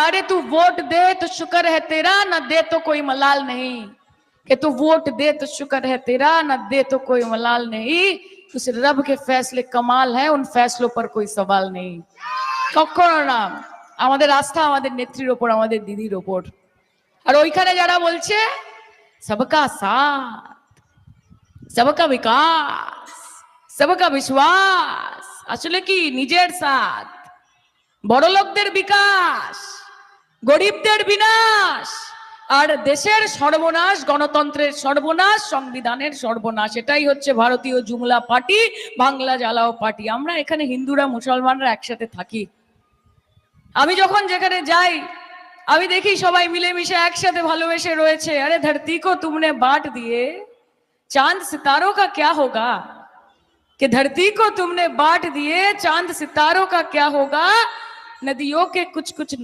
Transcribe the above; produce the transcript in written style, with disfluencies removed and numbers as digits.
अरे तू वोट दे तो शुक्र है तेरा, न दे तो कोई मलाल नहीं। कि तू वोट दे तो शुक्र है तेरा, न दे तो कोई मलाल नहीं। उस रब के फैसले कमाल है, उन फैसलों पर कोई सवाल नहीं। কখনো না। আমাদের আস্থা আমাদের নেত্রীর ওপর, আমাদের দিদির ওপর। আর ওইখানে যারা বলছে सबका साथ, सबका विकास, सबका विश्वास, আসলে কি নিজের সাথ, বড়লোকদের বিকাশ, গরিবদের বিনাশ, আর দেশের সর্বনাশ, গণতন্ত্রের সর্বনাশ, সংবিধানের সর্বনাশ। এটাই হচ্ছে ভারতীয় জুমলা পার্টি, বাংলা জ্বালাও পার্টি। আমরা এখানে হিন্দুরা মুসলমানরা একসাথে থাকি। আমি যখন যেখানে যাই আমি দেখি সবাই মিলেমিশে একসাথে ভালোবেসে রয়েছে। আরে ধরती को तुमने बांट दिए, चांद सितारों का क्या होगा? कि धरती को तुमने बांट दिए, चांद सितारों का क्या होगा? नदियों के कुछ कुछ